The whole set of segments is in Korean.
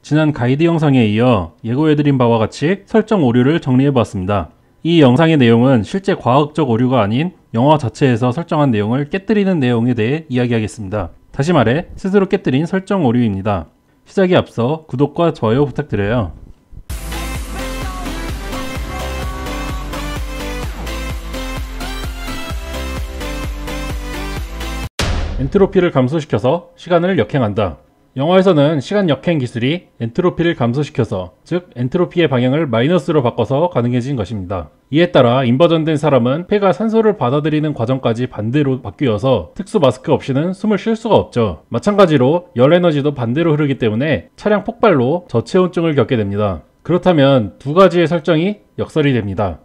지난 가이드 영상에 이어 예고해드린 바와 같이 설정 오류를 정리해보았습니다. 이 영상의 내용은 실제 과학적 오류가 아닌 영화 자체에서 설정한 내용을 깨뜨리는 내용에 대해 이야기하겠습니다. 다시 말해 스스로 깨뜨린 설정 오류입니다. 시작에 앞서 구독과 좋아요 부탁드려요. 엔트로피를 감소시켜서 시간을 역행한다. 영화에서는 시간 역행 기술이 엔트로피를 감소시켜서, 즉 엔트로피의 방향을 마이너스로 바꿔서 가능해진 것입니다. 이에 따라 인버전된 사람은 폐가 산소를 받아들이는 과정까지 반대로 바뀌어서 특수 마스크 없이는 숨을 쉴 수가 없죠. 마찬가지로 열 에너지도 반대로 흐르기 때문에 차량 폭발로 저체온증을 겪게 됩니다. 그렇다면 두 가지의 설정이 역설이 됩니다.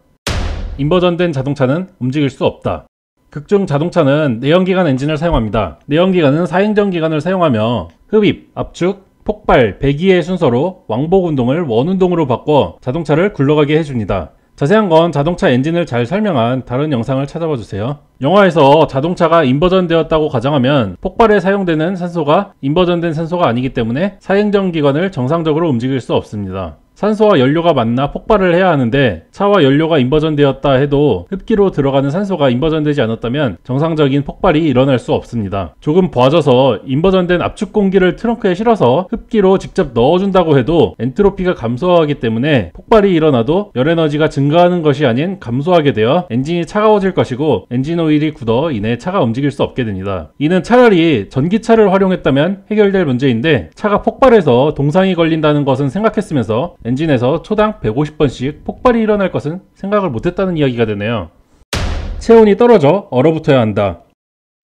인버전된 자동차는 움직일 수 없다. 극중 자동차는 내연기관 엔진을 사용합니다. 내연기관은 사행전기관을 사용하며 흡입, 압축, 폭발, 배기의 순서로 왕복 운동을 원운동으로 바꿔 자동차를 굴러가게 해줍니다. 자세한 건 자동차 엔진을 잘 설명한 다른 영상을 찾아봐 주세요. 영화에서 자동차가 인버전 되었다고 가정하면 폭발에 사용되는 산소가 인버전된 산소가 아니기 때문에 사행전기관을 정상적으로 움직일 수 없습니다. 산소와 연료가 만나 폭발을 해야 하는데 차와 연료가 인버전 되었다 해도 흡기로 들어가는 산소가 인버전되지 않았다면 정상적인 폭발이 일어날 수 없습니다. 조금 봐줘서 인버전된 압축 공기를 트렁크에 실어서 흡기로 직접 넣어준다고 해도 엔트로피가 감소하기 때문에 폭발이 일어나도 열 에너지가 증가하는 것이 아닌 감소하게 되어 엔진이 차가워질 것이고 엔진 오일이 굳어 이내 차가 움직일 수 없게 됩니다. 이는 차라리 전기차를 활용했다면 해결될 문제인데 차가 폭발해서 동상이 걸린다는 것은 생각했으면서 엔진에서 초당 150번씩 폭발이 일어날 것은 생각을 못했다는 이야기가 되네요. 체온이 떨어져 얼어붙어야 한다.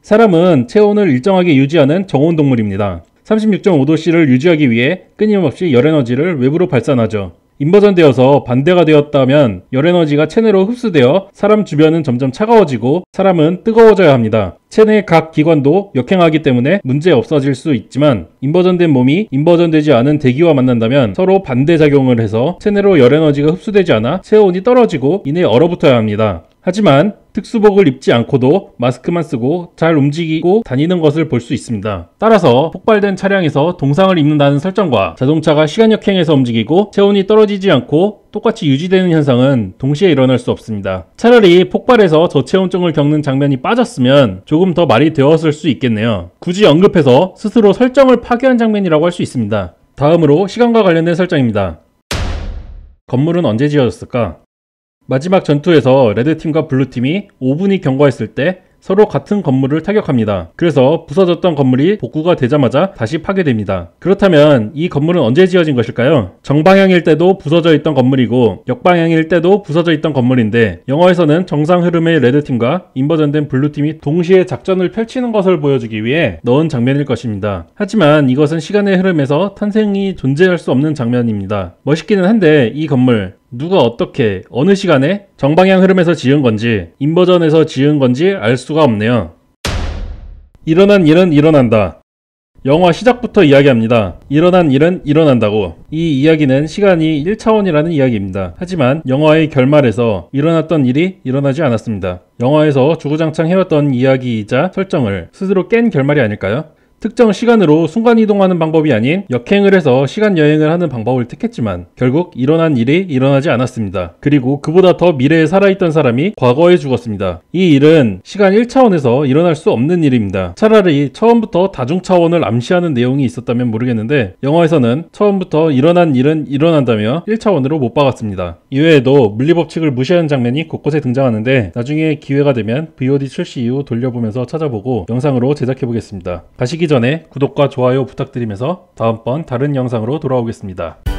사람은 체온을 일정하게 유지하는 정온동물입니다. 36.5도씨를 유지하기 위해 끊임없이 열에너지를 외부로 발산하죠. 인버전되어서 반대가 되었다면 열에너지가 체내로 흡수되어 사람 주변은 점점 차가워지고 사람은 뜨거워져야 합니다. 체내 각 기관도 역행하기 때문에 문제 없어질 수 있지만 인버전된 몸이 인버전되지 않은 대기와 만난다면 서로 반대작용을 해서 체내로 열에너지가 흡수되지 않아 체온이 떨어지고 이내 얼어붙어야 합니다. 하지만 특수복을 입지 않고도 마스크만 쓰고 잘 움직이고 다니는 것을 볼 수 있습니다. 따라서 폭발된 차량에서 동상을 입는다는 설정과 자동차가 시간 역행해서 움직이고 체온이 떨어지지 않고 똑같이 유지되는 현상은 동시에 일어날 수 없습니다. 차라리 폭발해서 저체온증을 겪는 장면이 빠졌으면 조금 더 말이 되었을 수 있겠네요. 굳이 언급해서 스스로 설정을 파괴한 장면이라고 할 수 있습니다. 다음으로 시간과 관련된 설정입니다. 건물은 언제 지어졌을까? 마지막 전투에서 레드팀과 블루팀이 5분이 경과했을 때 서로 같은 건물을 타격합니다. 그래서 부서졌던 건물이 복구가 되자마자 다시 파괴됩니다. 그렇다면 이 건물은 언제 지어진 것일까요? 정방향일 때도 부서져 있던 건물이고 역방향일 때도 부서져 있던 건물인데 영화에서는 정상 흐름의 레드팀과 인버전된 블루팀이 동시에 작전을 펼치는 것을 보여주기 위해 넣은 장면일 것입니다. 하지만 이것은 시간의 흐름에서 탄생이 존재할 수 없는 장면입니다. 멋있기는 한데 이 건물 누가 어떻게 어느 시간에 정방향 흐름에서 지은 건지 인버전에서 지은 건지 알 수가 없네요. 일어난 일은 일어난다. 영화 시작부터 이야기합니다. 일어난 일은 일어난다고. 이 이야기는 시간이 1차원이라는 이야기입니다. 하지만 영화의 결말에서 일어났던 일이 일어나지 않았습니다. 영화에서 주구장창 해왔던 이야기이자 설정을 스스로 깬 결말이 아닐까요? 특정 시간으로 순간이동하는 방법이 아닌 역행을 해서 시간여행을 하는 방법을 택했지만 결국 일어난 일이 일어나지 않았습니다. 그리고 그보다 더 미래에 살아있던 사람이 과거에 죽었습니다. 이 일은 시간 1차원에서 일어날 수 없는 일입니다. 차라리 처음부터 다중차원을 암시하는 내용이 있었다면 모르겠는데 영화에서는 처음부터 일어난 일은 일어난다며 1차원으로 못 박았습니다. 이외에도 물리법칙을 무시하는 장면이 곳곳에 등장하는데 나중에 기회가 되면 VOD 출시 이후 돌려보면서 찾아보고 영상으로 제작해보겠습니다. 가시기 전에 구독과 좋아요 부탁드리면서 다음번 다른 영상으로 돌아오겠습니다.